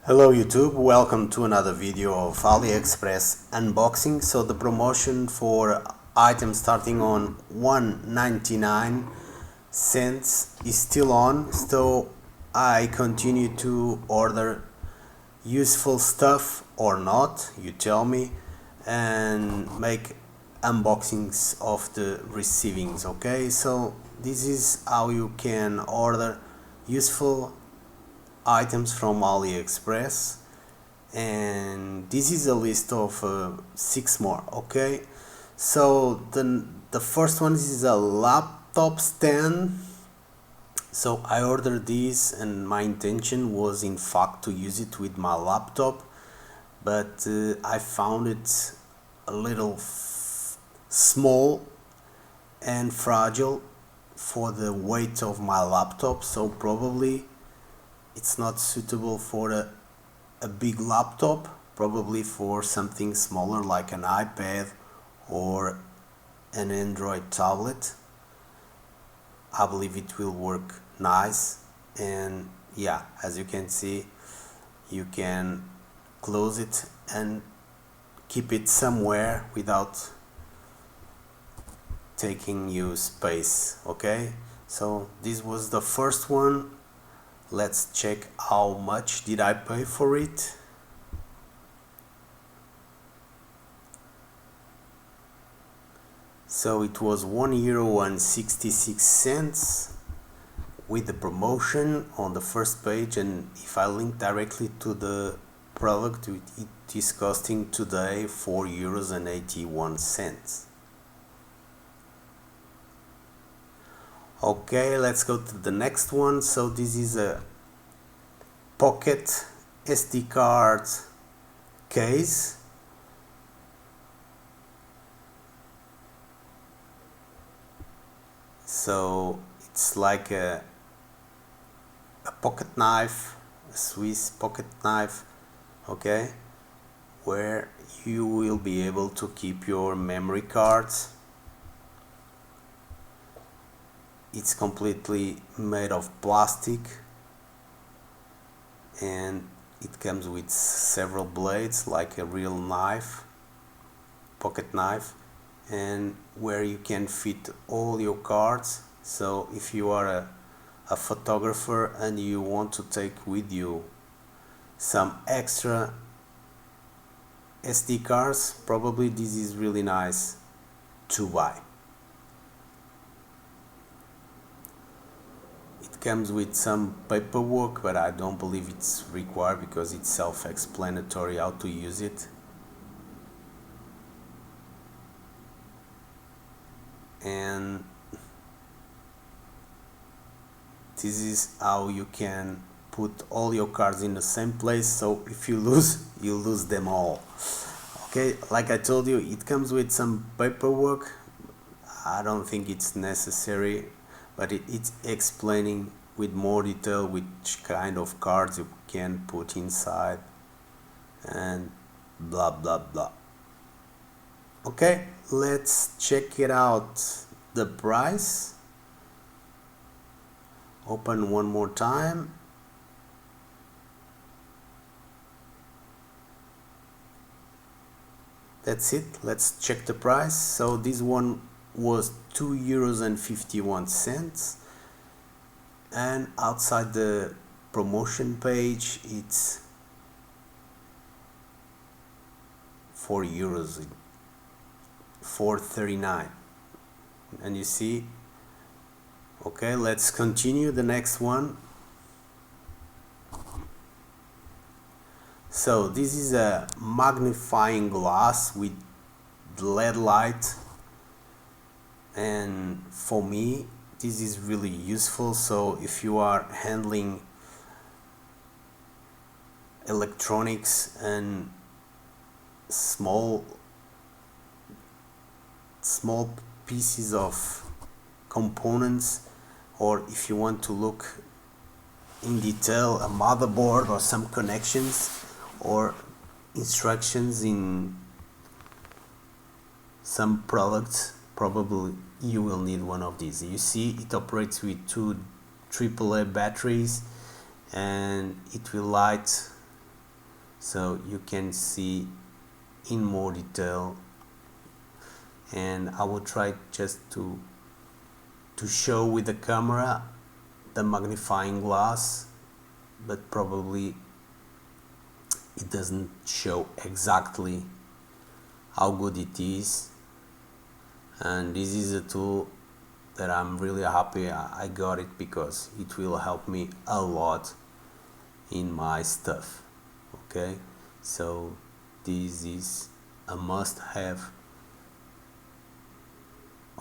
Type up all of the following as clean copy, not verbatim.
Hello YouTube, welcome to another video of AliExpress unboxing. So the promotion for items starting on 1.99 cents is still on, so I continue to order useful stuff or not, you tell me, and make unboxings of the receivings. Okay, so this is how you can order useful items from AliExpress, and this is a list of 6 more. Okay, so the first one is a laptop stand. So I ordered this and my intention was in fact to use it with my laptop, but I found it a little small and fragile for the weight of my laptop, so probably it's not suitable for a big laptop, probably for something smaller like an iPad or an Android tablet. I believe it will work nice, and yeah, as you can see, you can close it and keep it somewhere without taking you space. Okay, so this was the first one. Let's check how much did I pay for it. So it was €1.66 with the promotion on the first page, and if I link directly to the product, it is costing today €4.81. Okay, let's go to the next one. So this is a pocket SD card case. So it's like a pocket knife, a Swiss pocket knife, okay, where you will be able to keep your memory cards. It's completely made of plastic, and it comes with several blades like a real knife, pocket knife, and where you can fit all your cards. So if you are a photographer and you want to take with you some extra SD cards, probably this is really nice to buy. Comes with some paperwork, but I don't believe it's required because it's self-explanatory how to use it. And this is how you can put all your cards in the same place, so if you lose, you lose them all. Okay, like I told you, it comes with some paperwork. I don't think it's necessary, but it's explaining with more detail which kind of cards you can put inside and blah blah blah. Okay, let's check it out. The price. Open one more time. That's it. Let's check the price. So this one was €2.51, and outside the promotion page it's €4, €4.39, and you see. Okay, let's continue the next one. So this is a magnifying glass with LED light, and for me this is really useful. So if you are handling electronics and small pieces of components, or if you want to look in detail a motherboard or some connections or instructions in some products, probably you will need one of these. You see, it operates with 2 AAA batteries, and it will light so you can see in more detail, and I will try just to show with the camera the magnifying glass, but probably it doesn't show exactly how good it is. And this is a tool that I'm really happy I got it, because it will help me a lot in my stuff. Okay, so this is a must-have.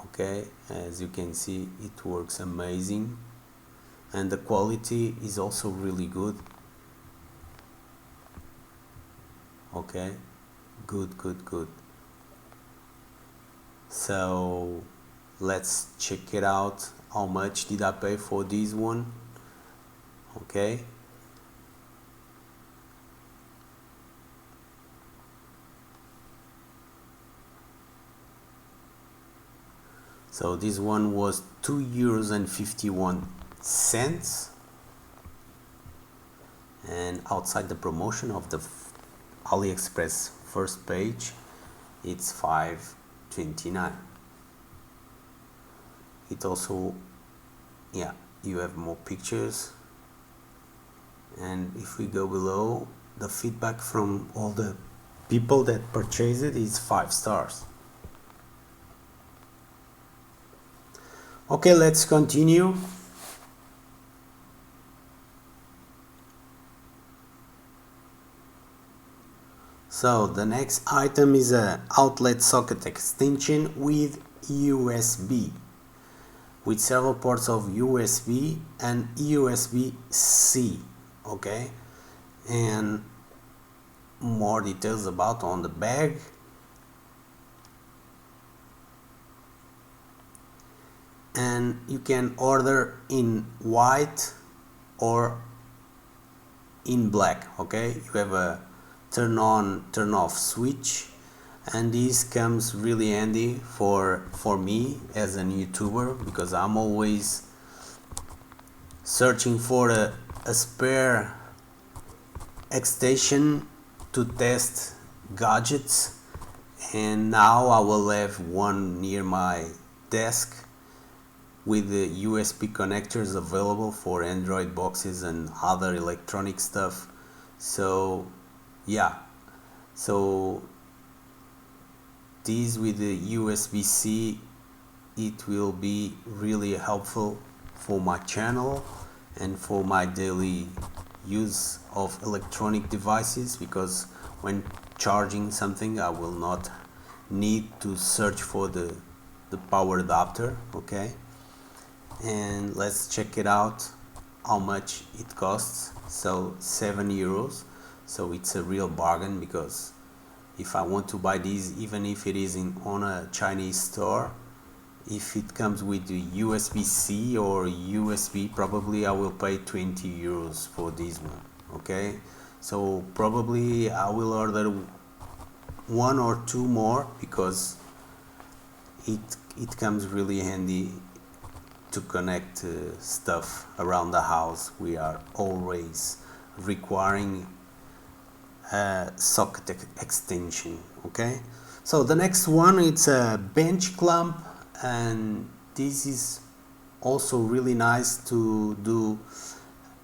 Okay, as you can see, it works amazing, and the quality is also really good. Okay, good. So let's check it out. How much did I pay for this one? Okay, so this one was €2.51, and outside the promotion of the AliExpress first page, it's $5.29. It also, yeah, you have more pictures, and if we go below, the feedback from all the people that purchased it is 5 stars. Okay, let's continue. So the next item is a outlet socket extension with USB, with several ports of USB and USB-C. Okay, and more details about on the bag. And you can order in white or in black. Okay, you have a turn on turn off switch, and this comes really handy for me as a YouTuber, because I'm always searching for a spare extension to test gadgets, and now I will have one near my desk with the USB connectors available for Android boxes and other electronic stuff. So yeah, so this with the USB-C, it will be really helpful for my channel and for my daily use of electronic devices, because when charging something I will not need to search for the power adapter. Okay, and let's check it out how much it costs. So €7, so it's a real bargain, because if I want to buy these, even if it is on a Chinese store, if it comes with the USB-C or USB, probably I will pay €20 for this one. Okay, so probably I will order 1 or 2 more, because it comes really handy to connect stuff around the house. We are always requiring a socket extension. Okay, so the next one, it's a bench clamp, and this is also really nice to do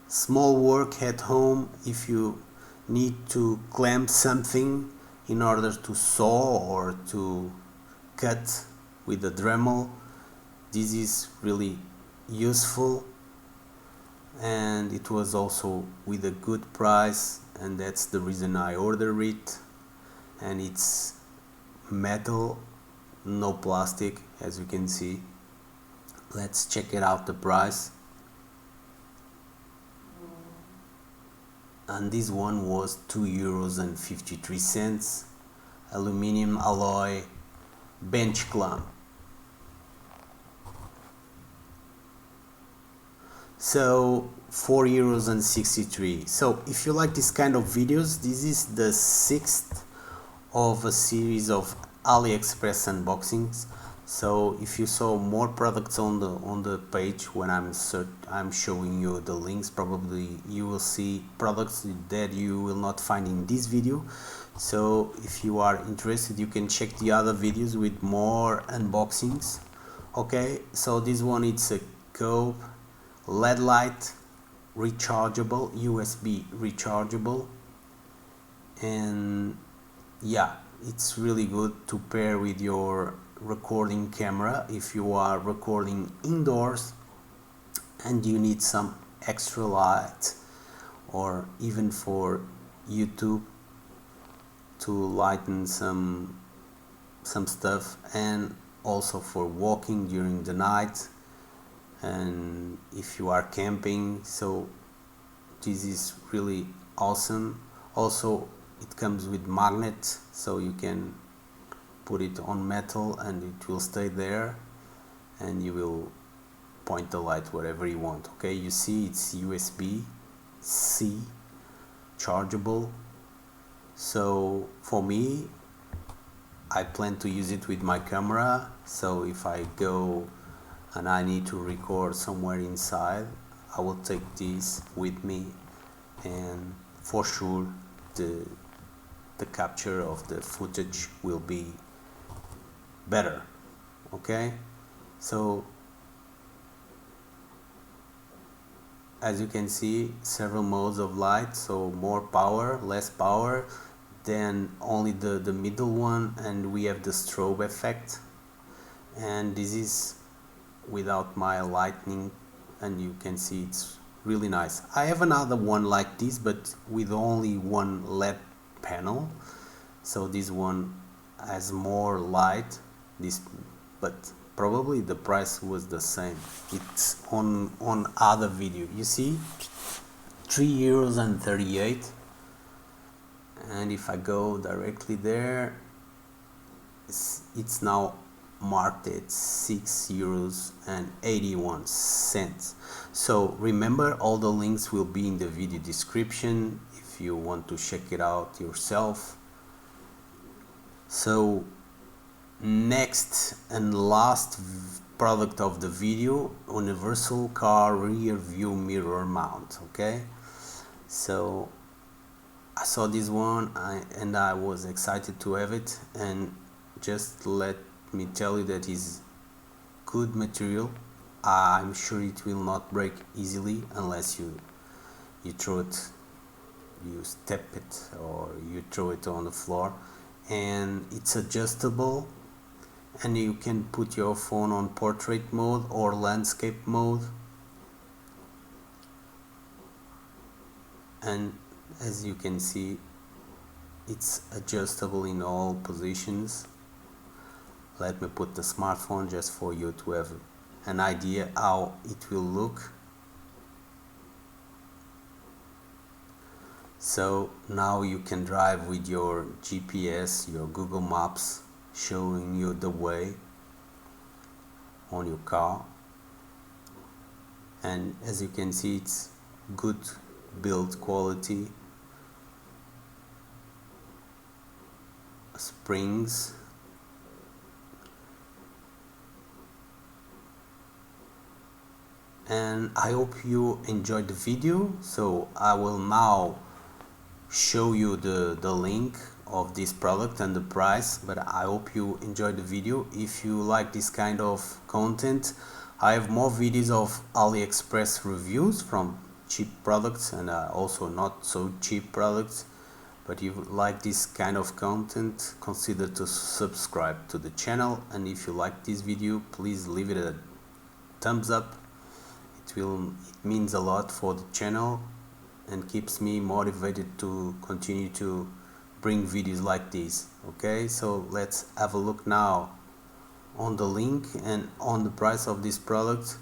small work at home. If you need to clamp something in order to saw or to cut with a Dremel, this is really useful, and it was also with a good price, and that's the reason I ordered it. And it's metal, no plastic, as you can see. Let's check it out, the price. And this one was €2.53, aluminum alloy bench clamp. So €4.63. So if you like this kind of videos, this is the 6th of a series of AliExpress unboxings. So if you saw more products on the page when I'm showing you the links, probably you will see products that you will not find in this video. So if you are interested, you can check the other videos with more unboxings. Okay, so this one, it's a Cope LED light, rechargeable, USB rechargeable, and yeah, it's really good to pair with your recording camera if you are recording indoors and you need some extra light, or even for YouTube to lighten some stuff, and also for walking during the night, and if you are camping. So this is really awesome. Also, it comes with magnet, so you can put it on metal and it will stay there, and you will point the light wherever you want. Okay, you see it's USB-C chargeable. So for me, I plan to use it with my camera, so if I go and I need to record somewhere inside, I will take this with me, and for sure the capture of the footage will be better. Okay, so as you can see, several modes of light, so more power, less power, then only the middle one, and we have the strobe effect, and this is without my lightning, and you can see it's really nice. I have another one like this, but with only one LED panel, so this one has more light, but probably the price was the same. It's on other video. You see, €3.38, and if I go directly there, it's now marked at €6.81. So remember, all the links will be in the video description if you want to check it out yourself. So next and last product of the video, universal car rear view mirror mount. Okay, so I saw this one and I was excited to have it, and just let me tell you that is good material. I'm sure it will not break easily unless you throw it, you step it, or you throw it on the floor. And it's adjustable, and you can put your phone on portrait mode or landscape mode, and as you can see, it's adjustable in all positions. Let me put the smartphone just for you to have an idea how it will look. So now you can drive with your GPS, your Google Maps, showing you the way on your car. And as you can see, it's good build quality, springs, and I hope you enjoyed the video. So I will now show you the link of this product and the price, but I hope you enjoyed the video. If you like this kind of content, I have more videos of Aliexpress reviews from cheap products and also not so cheap products. But if you like this kind of content, consider to subscribe to the channel, and if you like this video, please leave it a thumbs up. It means a lot for the channel and keeps me motivated to continue to bring videos like this. Okay, so let's have a look now on the link and on the price of this product.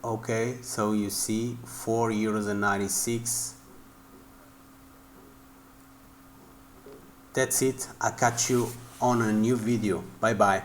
Okay, so you see €4.96. That's it. I'll catch you on a new video. Bye bye.